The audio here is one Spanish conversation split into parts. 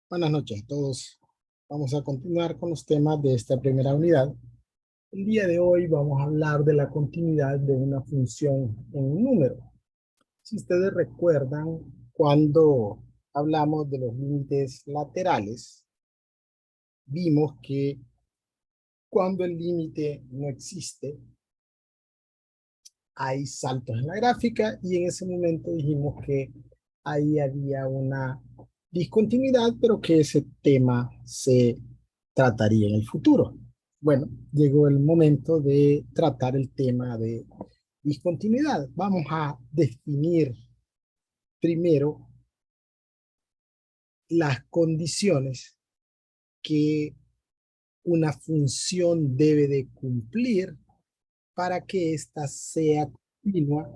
Buenas noches a todos. Vamos a continuar con los temas de esta primera unidad. El día de hoy vamos a hablar de la continuidad de una función en un número. Si ustedes recuerdan, cuando hablamos de los límites laterales, vimos que cuando el límite no existe, hay saltos en la gráfica y en ese momento dijimos que ahí había una discontinuidad, pero que ese tema se trataría en el futuro. Bueno, llegó el momento de tratar el tema de discontinuidad. Vamos a definir primero las condiciones que una función debe de cumplir para que ésta sea continua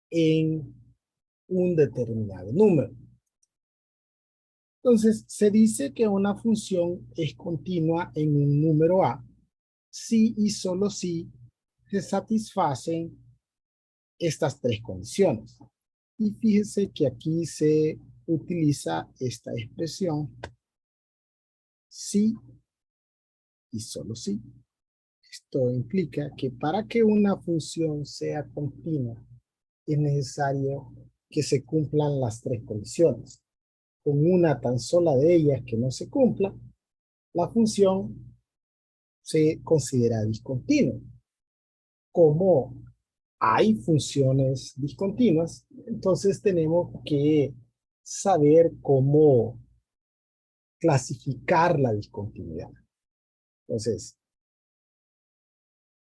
en un determinado número. Entonces, se dice que una función es continua en un número A si y solo si se satisfacen estas tres condiciones. Y fíjense que aquí se utiliza esta expresión si y solo si. Esto implica que para que una función sea continua es necesario que se cumplan las tres condiciones. Con una tan sola de ellas que no se cumpla, la función se considera discontinua. Como hay funciones discontinuas, entonces tenemos que saber cómo clasificar la discontinuidad. Entonces,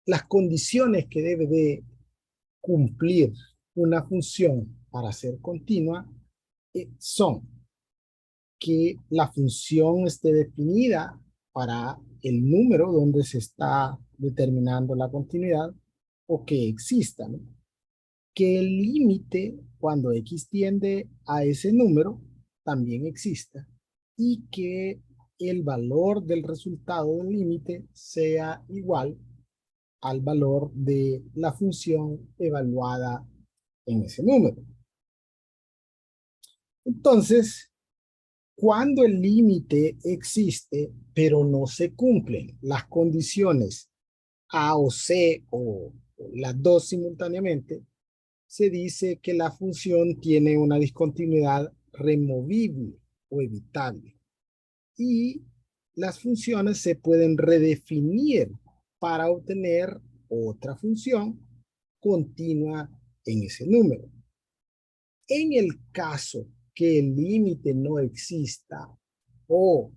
las condiciones que debe de cumplir una función para ser continua son que la función esté definida para el número donde se está determinando la continuidad o que exista, ¿no? Que el límite cuando x tiende a ese número también exista y que el valor del resultado del límite sea igual al valor de la función evaluada en ese número. Entonces, cuando el límite existe, pero no se cumplen las condiciones A o C o las dos simultáneamente, se dice que la función tiene una discontinuidad removible o evitable. Y las funciones se pueden redefinir para obtener otra función continua en ese número. En el caso que el límite no exista o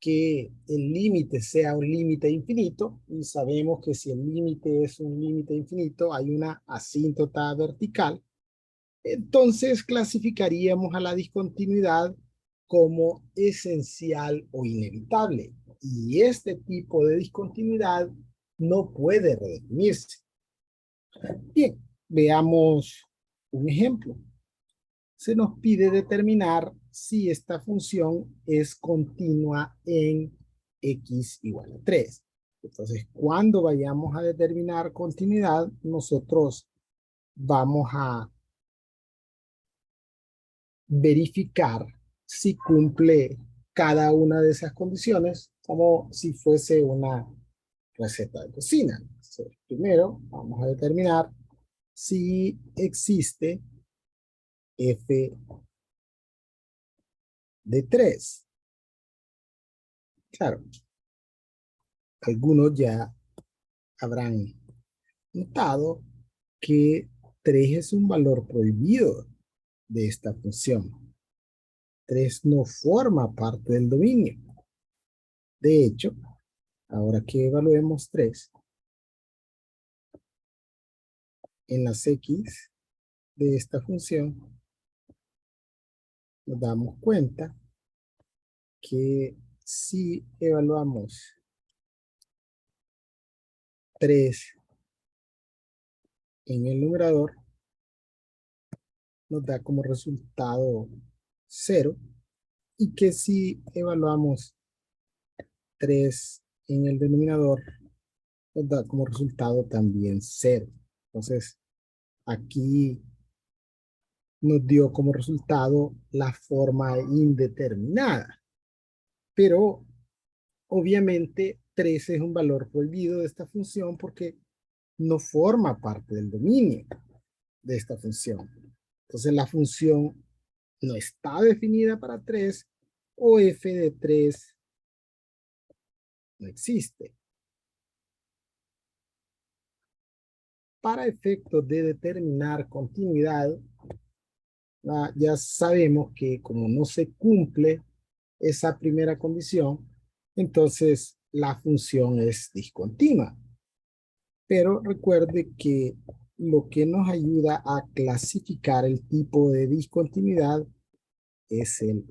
que el límite sea un límite infinito, y sabemos que si el límite es un límite infinito, hay una asíntota vertical, entonces clasificaríamos a la discontinuidad como esencial o inevitable. Y este tipo de discontinuidad no puede redefinirse. Bien, veamos un ejemplo. Se nos pide determinar si esta función es continua en x igual a 3. Entonces, cuando vayamos a determinar continuidad, nosotros vamos a verificar si cumple cada una de esas condiciones como si fuese una receta de cocina. Entonces, primero, vamos a determinar si existe f de 3. Claro, algunos ya habrán notado que 3 es un valor prohibido de esta función. 3 no forma parte del dominio. De hecho, ahora que evaluemos 3 en las x de esta función, nos damos cuenta que si evaluamos 3 en el numerador, nos da como resultado 0, y que si evaluamos 3 en el denominador, nos da como resultado también 0. Entonces, aquí nos dio como resultado la forma indeterminada. pero obviamente 3 es un valor prohibido de esta función porque no forma parte del dominio de esta función. Entonces la función no está definida para 3 o f de 3 no existe. Para efectos de determinar continuidad, ya sabemos que como no se cumple esa primera condición, entonces la función es discontinua. Pero recuerde que lo que nos ayuda a clasificar el tipo de discontinuidad es el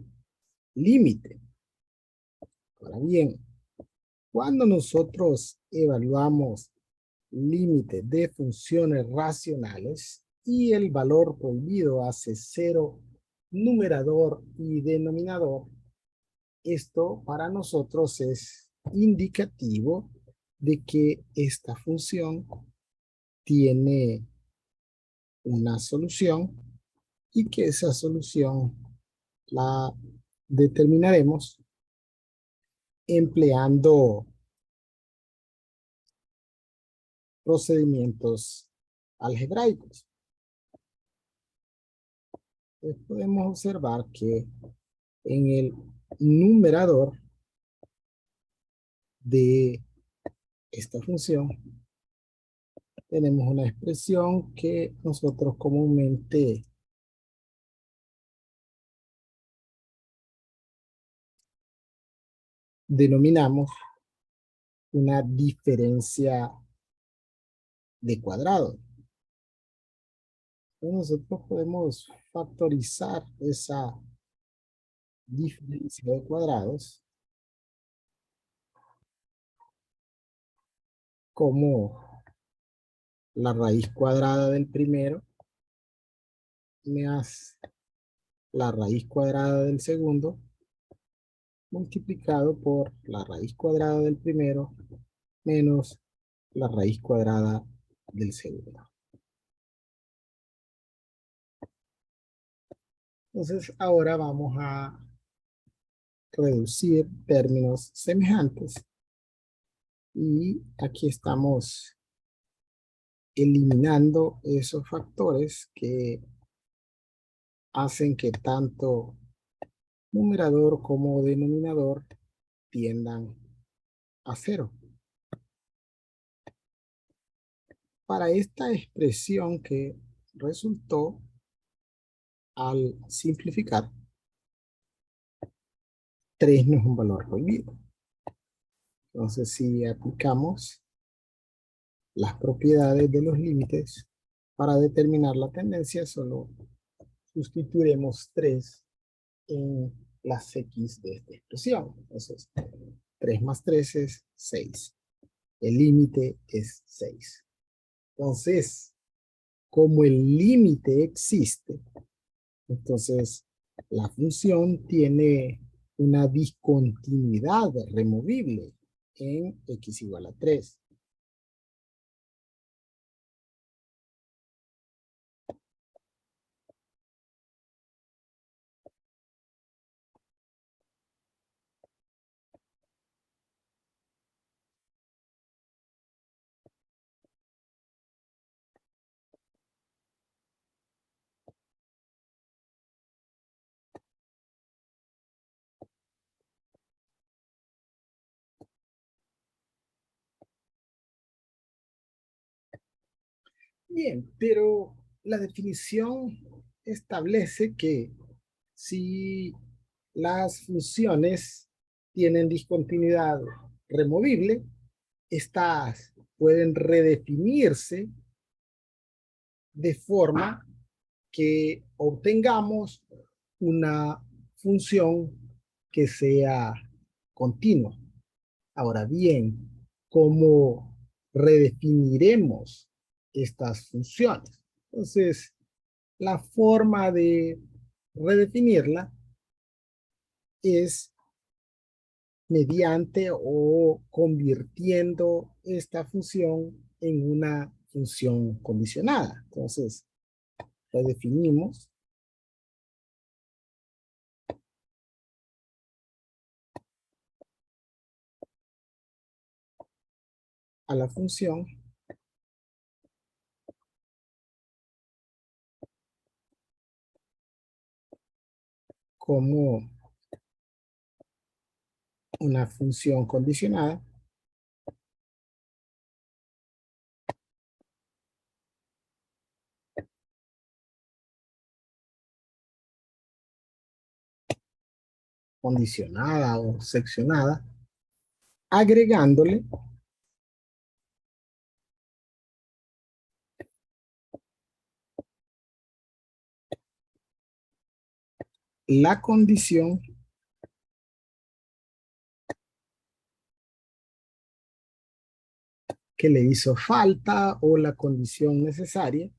límite. Ahora bien, cuando nosotros evaluamos límites de funciones racionales y el valor prohibido hace cero numerador y denominador, esto para nosotros es indicativo de que esta función tiene una solución y que esa solución la determinaremos empleando procedimientos algebraicos. Entonces podemos observar que en el numerador de esta función tenemos una expresión que nosotros comúnmente denominamos una diferencia de cuadrado. Entonces nosotros podemos factorizar esa diferencia de cuadrados como la raíz cuadrada del primero más la raíz cuadrada del segundo multiplicado por la raíz cuadrada del primero menos la raíz cuadrada del segundo. Entonces ahora vamos a reducir términos semejantes y aquí estamos eliminando esos factores que hacen que tanto numerador como denominador tiendan a cero. Para esta expresión que resultó al simplificar, 3 no es un valor prohibido. Entonces, si aplicamos las propiedades de los límites para determinar la tendencia, solo sustituiremos 3 en las x de esta expresión. Entonces, 3 más 3 es 6. El límite es 6. Entonces, como el límite existe, entonces la función tiene una discontinuidad removible en x igual a 3. Bien, pero la definición establece que si las funciones tienen discontinuidad removible, estas pueden redefinirse de forma que obtengamos una función que sea continua. Ahora bien, ¿cómo redefiniremos estas funciones? Entonces, la forma de redefinirla es mediante o convirtiendo esta función en una función condicionada. Entonces, redefinimos a la función como una función condicionada o seccionada, agregándole la condición que le hizo falta o la condición necesaria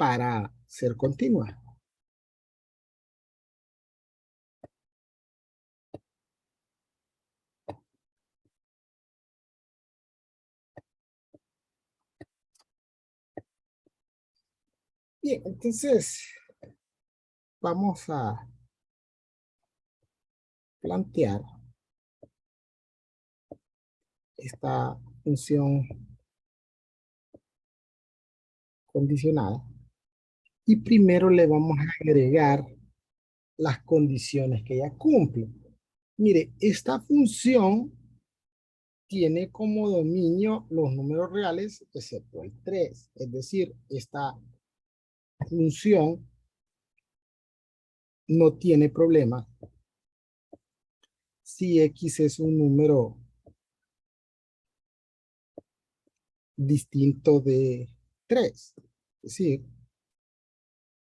para ser continua. Bien, entonces vamos a plantear esta función condicionada y primero le vamos a agregar las condiciones que ella cumple. Mire, esta función tiene como dominio los números reales excepto el 3. Es decir, esta función no tiene problema si X es un número distinto de 3. Es decir,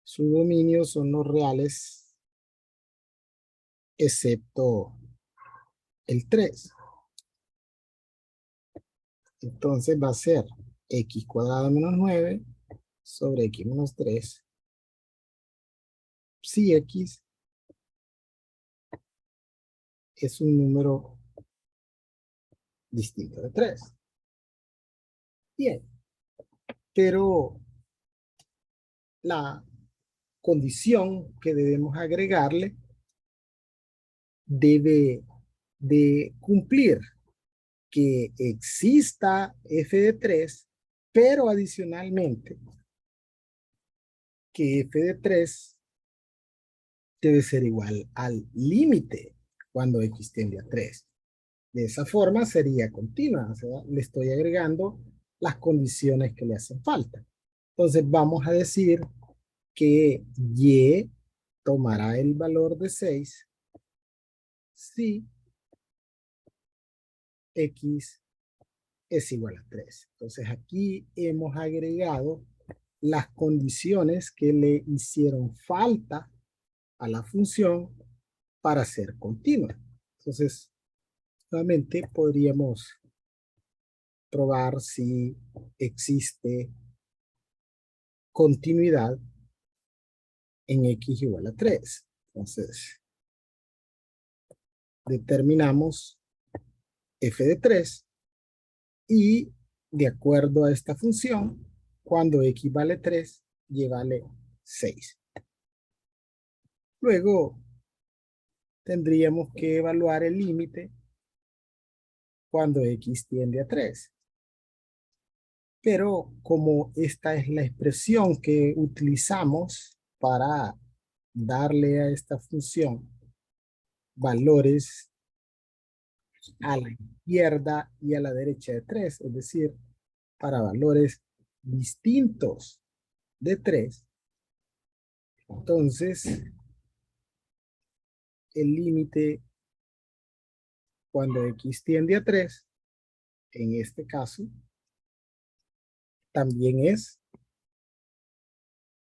su dominio son los reales excepto el 3. Entonces va a ser x cuadrado menos 9 sobre x menos 3 si x es un número distinto de 3. Bien, pero la condición que debemos agregarle debe de cumplir que exista f de 3, pero adicionalmente que f de 3 debe ser igual al límite cuando x tiende a 3. De esa forma sería continua, o sea, le estoy agregando las condiciones que le hacen falta. Entonces vamos a decir que y tomará el valor de 6 si x es igual a 3. Entonces aquí hemos agregado las condiciones que le hicieron falta a la función para ser continua. Entonces, nuevamente podríamos probar si existe continuidad en x igual a 3. Entonces, determinamos f de 3 y de acuerdo a esta función, cuando x vale 3, y vale 6. Luego, tendríamos que evaluar el límite cuando x tiende a 3. Pero como esta es la expresión que utilizamos para darle a esta función valores a la izquierda y a la derecha de 3, es decir, para valores distintos de 3, entonces el límite cuando x tiende a 3, en este caso, también es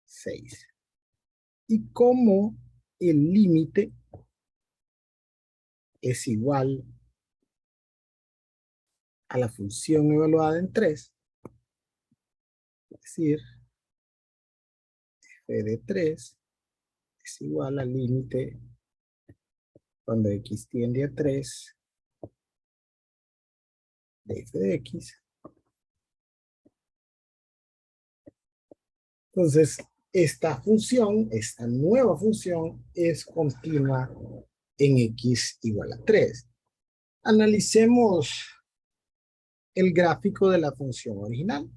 6. Y como el límite es igual a la función evaluada en 3, es decir, f de 3 es igual al límite cuando x tiende a 3 de f de x. Entonces, esta función, esta nueva función, es continua en x igual a 3. Analicemos el gráfico de la función original.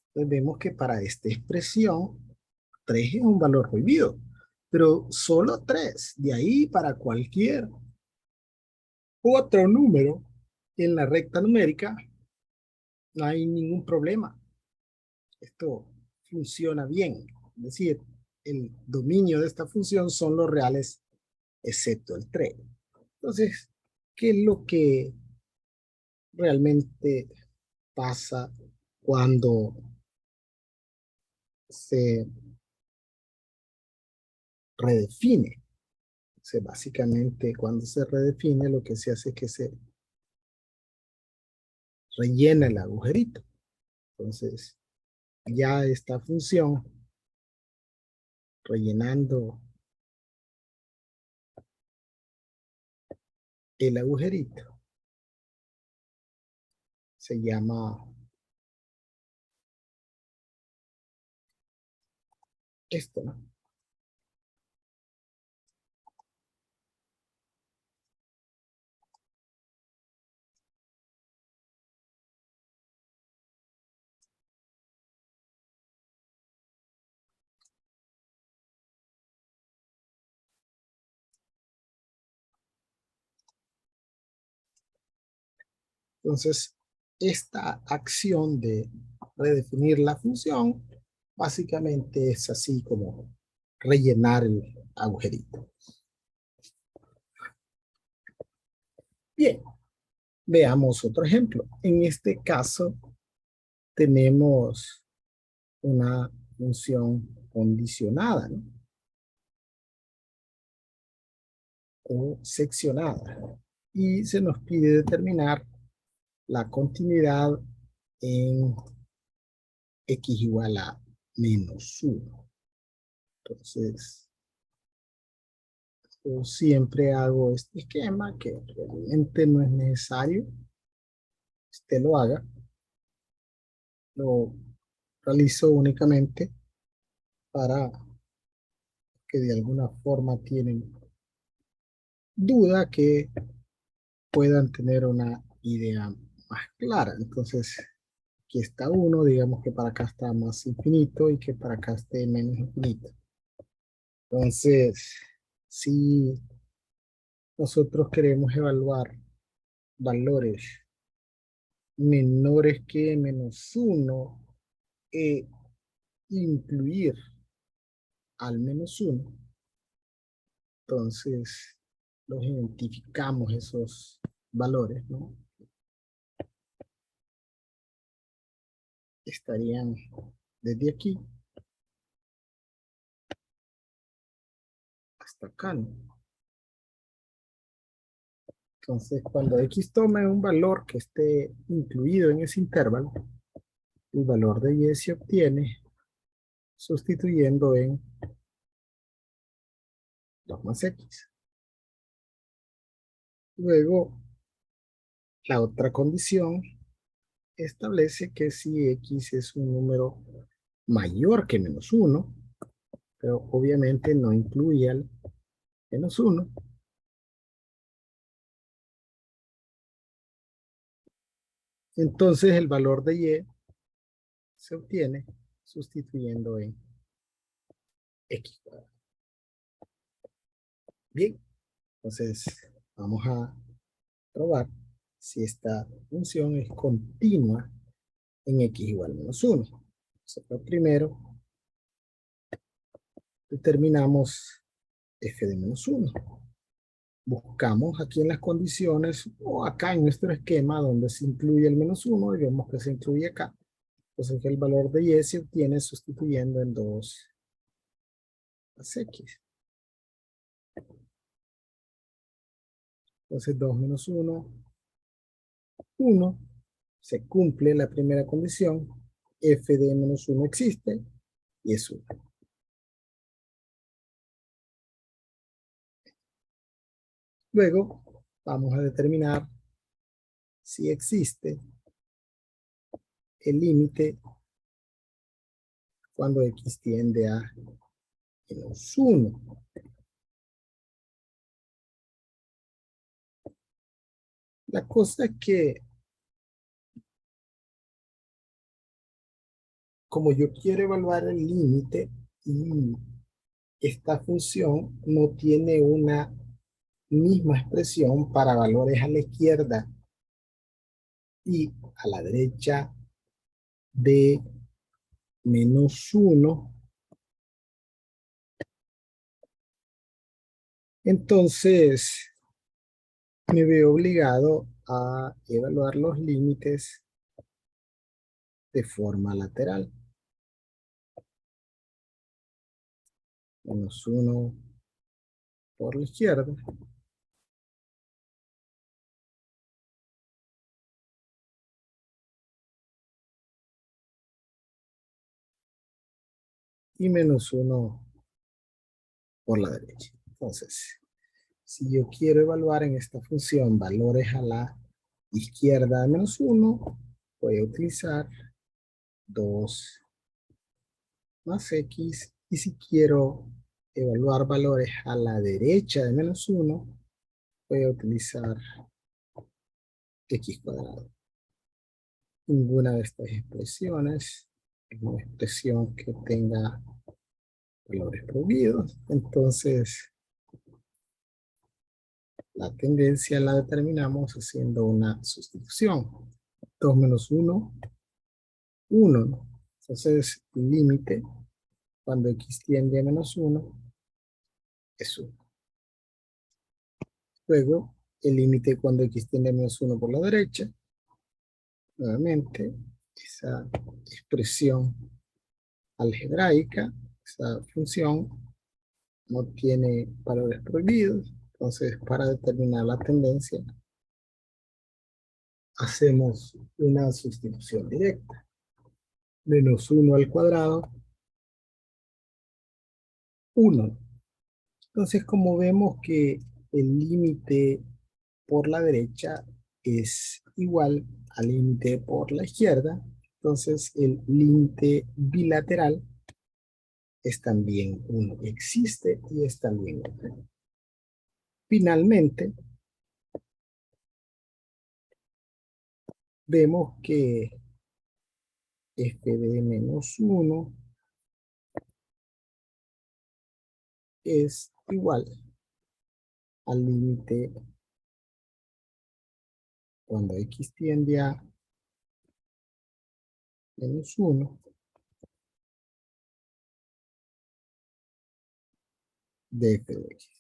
Entonces vemos que para esta expresión, 3 es un valor prohibido, pero solo 3. De ahí para cualquier otro número en la recta numérica, no hay ningún problema. Esto funciona bien. Es decir, el dominio de esta función son los reales excepto el 3. Entonces, ¿qué es lo que realmente pasa cuando se redefine? O sea, básicamente, cuando se redefine, lo que se hace es que se rellena el agujerito. Entonces, ya esta función, rellenando el agujerito, se llama esto, ¿no? Entonces, esta acción de redefinir la función, básicamente es así como rellenar el agujerito. Bien, veamos otro ejemplo. En este caso, tenemos una función condicionada, ¿no? O seccionada. Y se nos pide determinar la continuidad en x igual a -1. Entonces, yo siempre hago este esquema que realmente no es necesario que usted lo haga. Lo realizo únicamente para que de alguna forma tienen duda que puedan tener una idea más clara. Entonces, aquí está uno, digamos que para acá está más infinito y que para acá esté menos infinito. Entonces, si nosotros queremos evaluar valores menores que -1 e incluir al -1, entonces los identificamos esos valores, ¿no? Estarían desde aquí hasta acá, ¿no? Entonces, cuando X tome un valor que esté incluido en ese intervalo, el valor de Y se obtiene sustituyendo en 2 más X. Luego, la otra condición establece que si X es un número mayor que -1, pero obviamente no incluye al -1, entonces el valor de Y se obtiene sustituyendo en X. Bien, entonces vamos a probar si esta función es continua en X igual a -1. Entonces, lo primero, determinamos f de -1. Buscamos aquí en las condiciones o acá en nuestro esquema donde se incluye el -1 y vemos que se incluye acá. Entonces el valor de Y se obtiene sustituyendo en 2 más X. Entonces 2 menos 1, 1. Se cumple la primera condición. F de -1 existe y es 1. Luego vamos a determinar si existe el límite cuando x tiende a -1. La cosa es que como yo quiero evaluar el límite y esta función no tiene una misma expresión para valores a la izquierda y a la derecha de -1, entonces me veo obligado a evaluar los límites de forma lateral. -1 por la izquierda y -1 por la derecha. Entonces, si yo quiero evaluar en esta función valores a la izquierda de -1, voy a utilizar 2 más x. Y si quiero evaluar valores a la derecha de -1, voy a utilizar x cuadrado. Ninguna de estas expresiones es una expresión que tenga valores prohibidos. Entonces, la tendencia la determinamos haciendo una sustitución. 2 menos 1, 1, ¿no? Entonces, el límite cuando x tiende a -1 es 1. Luego, el límite cuando x tiende a -1 por la derecha, nuevamente, esa expresión algebraica, esa función no tiene valores prohibidos. Entonces, para determinar la tendencia, hacemos una sustitución directa. -1 al cuadrado, 1. Entonces, como vemos que el límite por la derecha es igual al límite por la izquierda, entonces el límite bilateral es también 1. Existe y es también 1. Finalmente, vemos que f de -1 es igual al límite cuando x tiende a -1 de f de x.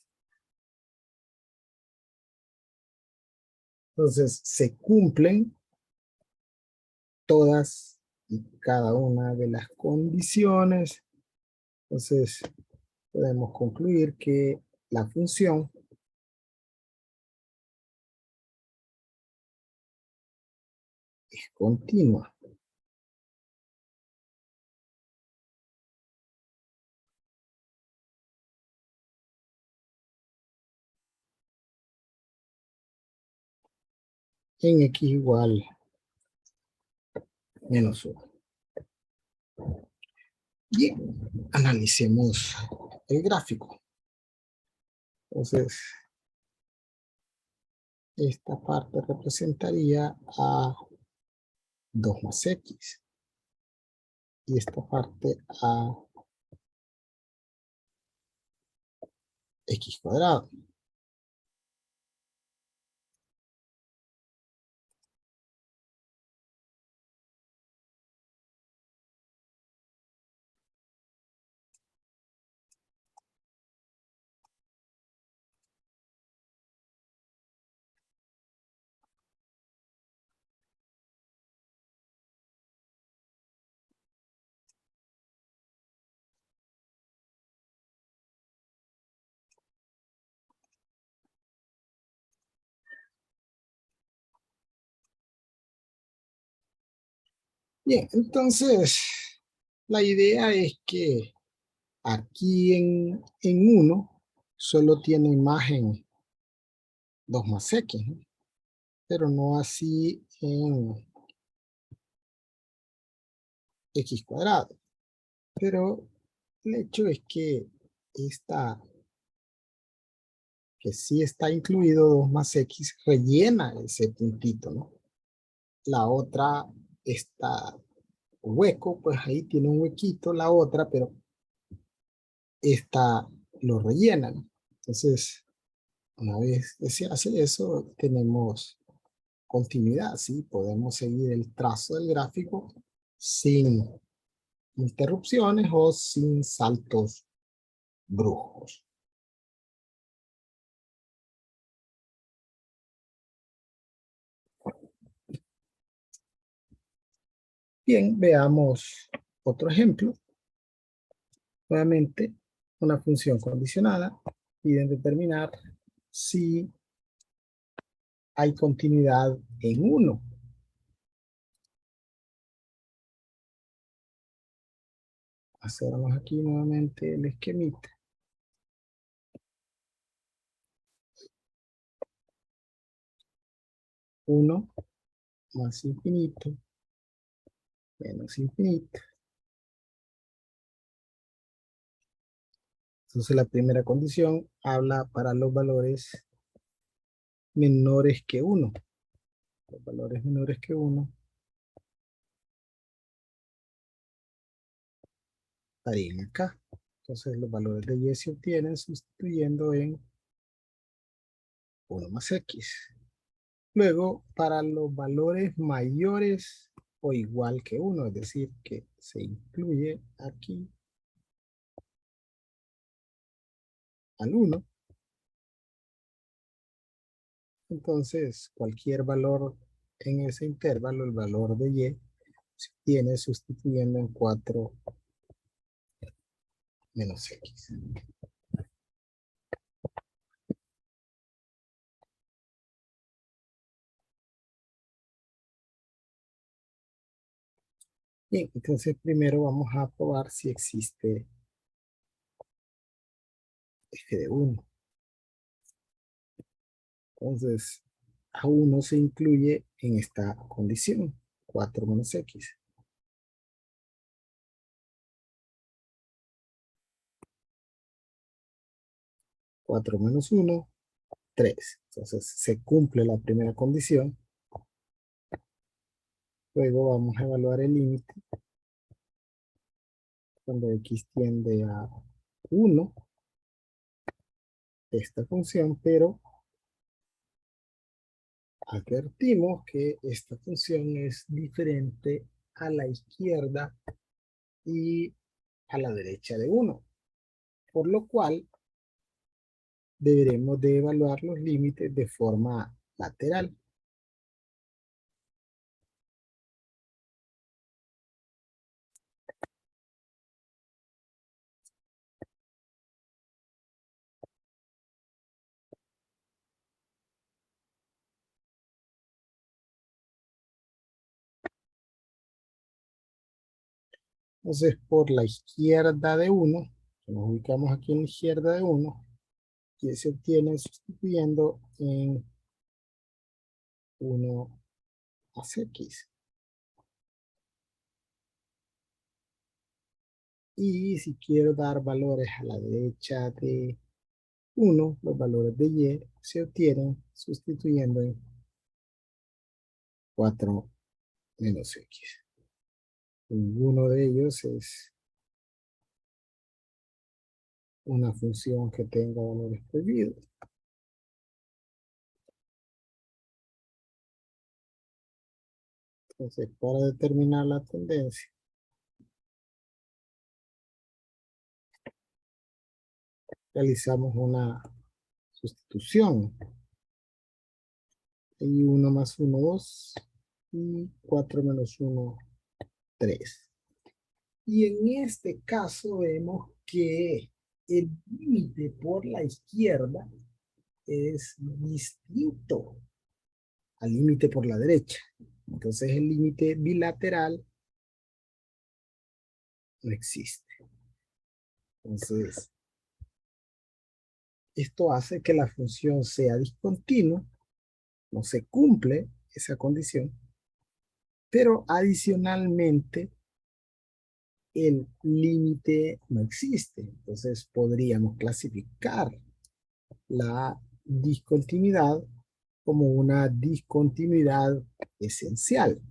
Entonces, se cumplen todas y cada una de las condiciones. Entonces, podemos concluir que la función es continua. En x igual -1. Bien, analicemos el gráfico. Entonces, esta parte representaría a 2 más x. Y esta parte a x cuadrado. Bien, entonces, la idea es que aquí en 1 solo tiene imagen 2 más x, ¿no? Pero no así en x cuadrado. Pero el hecho es que que sí está incluido 2 más X, rellena ese puntito, ¿no? La otra está hueco, pues ahí tiene un huequito la otra, pero esta lo rellena, ¿no? Entonces, una vez que se hace eso, tenemos continuidad, ¿sí? Podemos seguir el trazo del gráfico sin interrupciones o sin saltos bruscos. Bien, veamos otro ejemplo. Nuevamente, una función condicionada. Piden determinar si hay continuidad en 1. Hacemos aquí nuevamente el esquemita. 1 más infinito menos infinito. Entonces la primera condición habla para los valores menores que 1. Los valores menores que 1 estarían acá. Entonces los valores de y se obtienen sustituyendo en 1 más x. Luego, para los valores mayores o igual que 1, es decir, que se incluye aquí al 1, entonces cualquier valor en ese intervalo, el valor de y, se obtiene sustituyendo en 4 menos x. Bien, entonces primero vamos a probar si existe f de 1. Entonces, A1 se incluye en esta condición, 4 menos x. 4 menos 1, 3. Entonces, se cumple la primera condición. Luego vamos a evaluar el límite cuando x tiende a 1 de esta función, pero advertimos que esta función es diferente a la izquierda y a la derecha de 1, por lo cual deberemos de evaluar los límites de forma lateral. Entonces, por la izquierda de 1, nos ubicamos aquí en la izquierda de 1, que se obtiene sustituyendo en 1 más x. Y si quiero dar valores a la derecha de 1, los valores de y se obtienen sustituyendo en 4 menos x. Ninguno de ellos es una función que tenga valores prohibidos. Entonces, para determinar la tendencia, realizamos una sustitución. Y 1 más 1, 2. Y 4 menos 1, 3. Y en este caso vemos que el límite por la izquierda es distinto al límite por la derecha. Entonces el límite bilateral no existe. Entonces, esto hace que la función sea discontinua, no se cumple esa condición, pero adicionalmente el límite no existe. Entonces podríamos clasificar la discontinuidad como una discontinuidad esencial.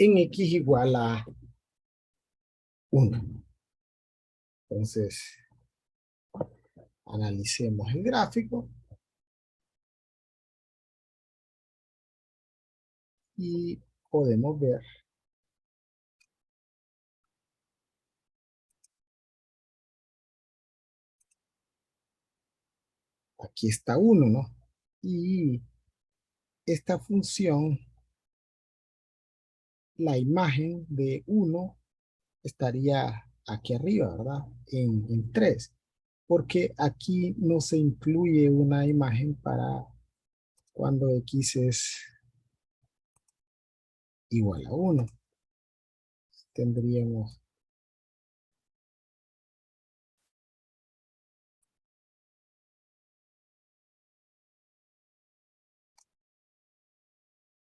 En X igual a 1. Entonces, analicemos el gráfico y podemos ver, aquí está 1, ¿no? Y esta función, la imagen de 1 estaría aquí arriba, ¿verdad? En 3, porque aquí no se incluye una imagen para cuando X es igual a 1. Tendríamos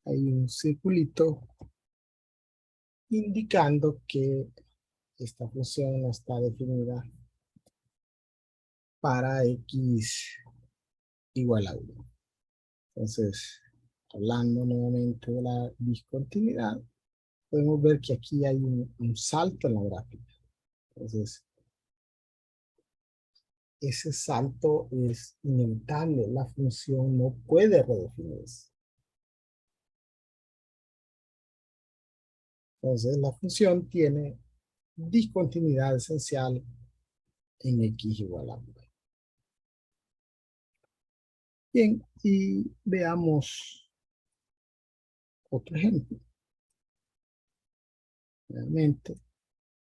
ahí un circulito indicando que esta función no está definida para X igual a 1. Entonces, hablando nuevamente de la discontinuidad, podemos ver que aquí hay un salto en la gráfica. Entonces, ese salto es inevitable. La función no puede redefinirse. Entonces, la función tiene discontinuidad esencial en X igual a 1. Bien, y veamos otro ejemplo. Realmente,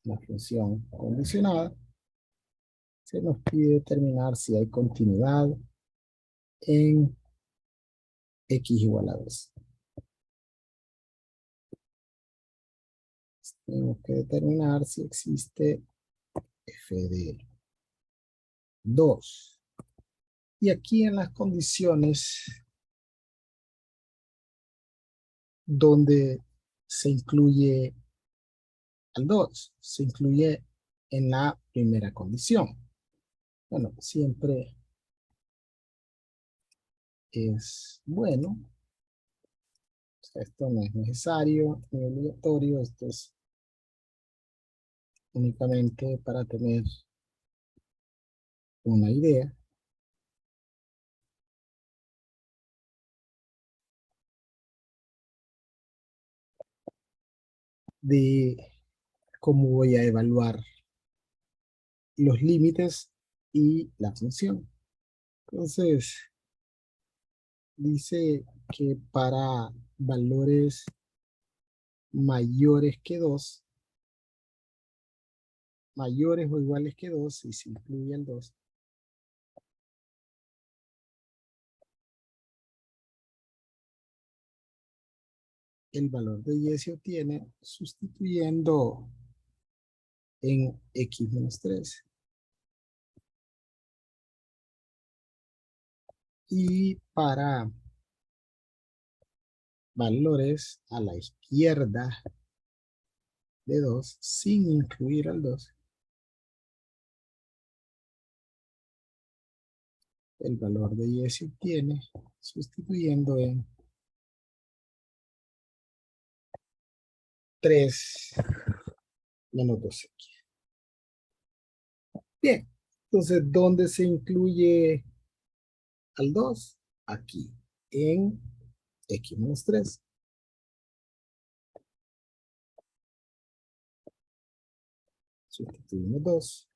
la función condicionada se nos pide determinar si hay continuidad en X igual a 2. Tenemos que determinar si existe f de 2. Y aquí en las condiciones donde se incluye al 2, se incluye en la primera condición. Bueno, siempre es bueno. O sea, esto no es necesario ni obligatorio, esto es únicamente para tener una idea de cómo voy a evaluar los límites y la función. Entonces, dice que para valores mayores que 2, mayores o iguales que 2, y se incluye el 2, el valor de y se obtiene sustituyendo en x menos 3. Y para valores a la izquierda de 2, sin incluir al 2, el valor de y se obtiene sustituyendo en 3 menos 2x. Bien, entonces, ¿dónde se incluye al 2? Aquí, en x menos 3. Sustituimos 2.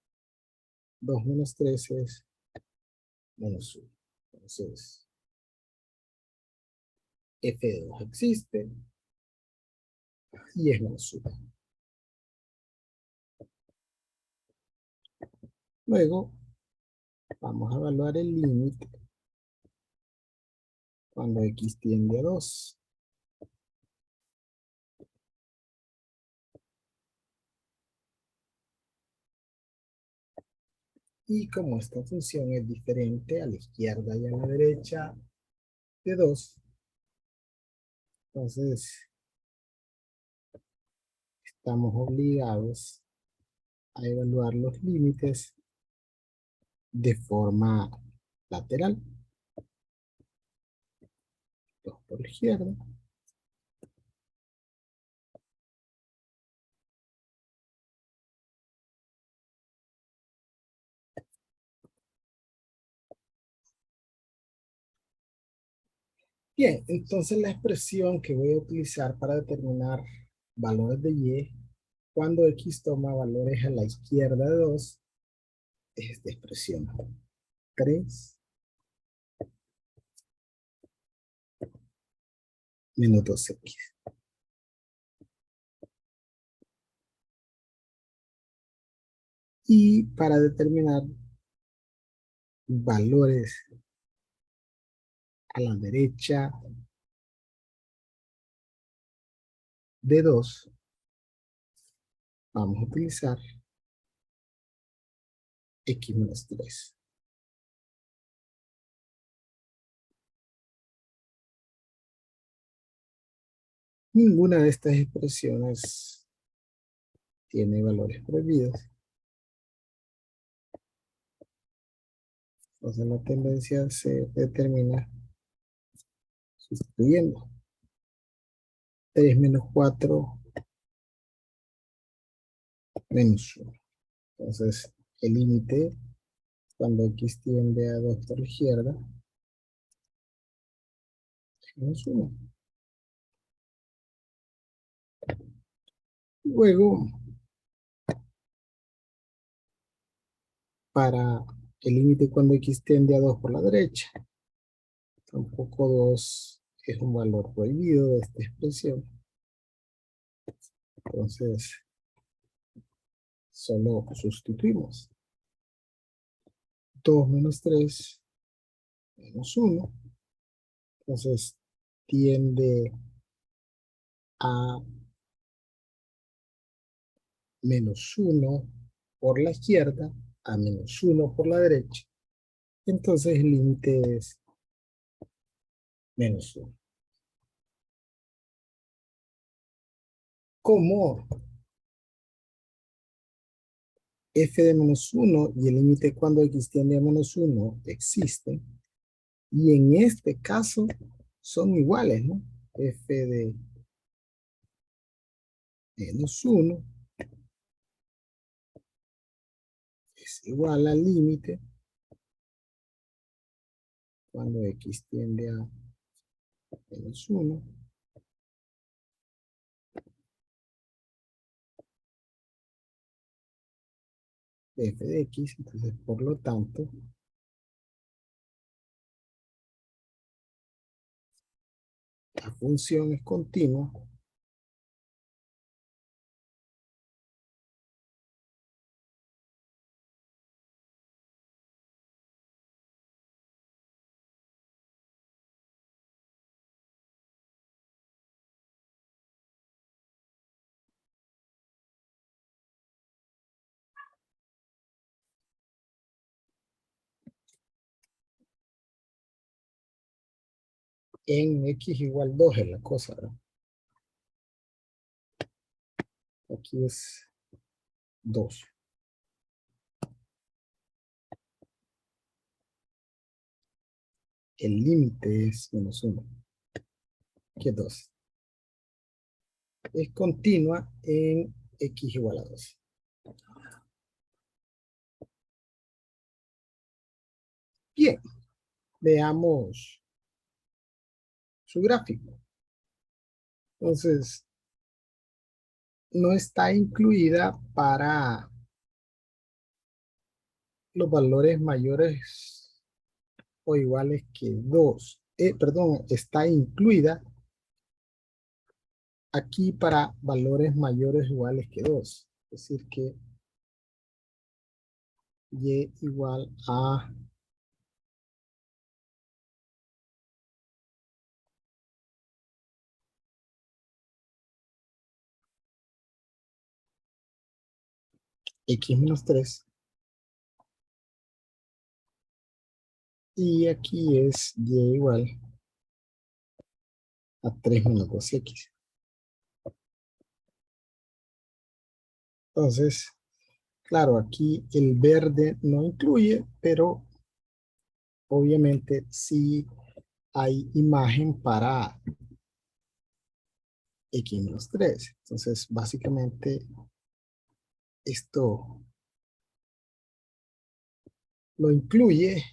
2 menos 3 es menos 1. Entonces, f de 2 existe y es menos 1. Luego vamos a evaluar el límite cuando x tiende a 2. Y como esta función es diferente a la izquierda y a la derecha de 2, entonces estamos obligados a evaluar los límites de forma lateral. 2 por la izquierda Bien, entonces la expresión que voy a utilizar para determinar valores de y cuando x toma valores a la izquierda de 2 es esta expresión. 3 menos 2x. Y para determinar valores a la derecha de 2, vamos a utilizar x menos 3. Ninguna de estas expresiones tiene valores prohibidos. Entonces la tendencia se determina sustituyendo. 3 menos 4 menos 1. Entonces el límite cuando x tiende a 2 por la izquierda es menos 1. Luego, para el límite cuando x tiende a 2 por la derecha, tampoco 2 es un valor prohibido de esta expresión. Entonces, solo sustituimos. 2 menos 3 menos 1. Entonces, tiende a menos 1 por la izquierda, a menos 1 por la derecha. Entonces, el límite es menos 1. Como f de menos 1 y el límite cuando x tiende a menos 1 existen, y en este caso son iguales, ¿no? F de menos 1 es igual al límite cuando x tiende a menos 1 de f de x. Entonces, por lo tanto, la función es continua en x igual 2 es la cosa, ¿verdad? Aquí es 2. El límite es menos 1, que es 2. Es continua en x igual a 2. Bien, veamos su gráfico. Entonces, no está incluida para los valores mayores o iguales que 2. perdón, está incluida aquí para valores mayores o iguales que 2. Es decir, que y igual a x menos 3. Y aquí es y igual a 3 menos 2x. Entonces, claro, aquí el verde no incluye, pero obviamente sí hay imagen para x menos 3. Entonces, básicamente esto lo incluye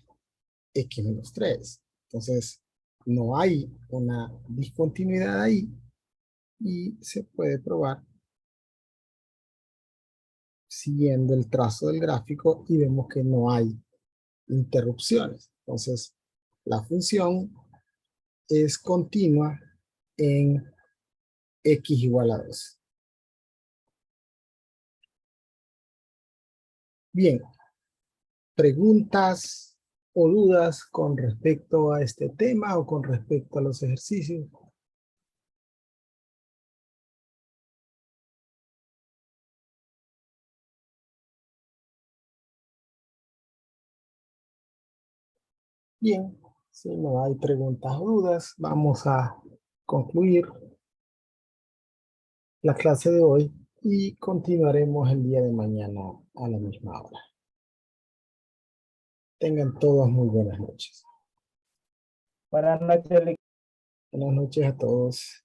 x menos 3. Entonces, no hay una discontinuidad ahí y se puede probar siguiendo el trazo del gráfico y vemos que no hay interrupciones. Entonces, la función es continua en x igual a 2. Bien, preguntas o dudas con respecto a este tema o con respecto a los ejercicios. Bien, si no hay preguntas o dudas, vamos a concluir la clase de hoy y continuaremos el día de mañana a la misma hora. Tengan todos muy buenas noches. Buenas noches. Buenas noches a todos.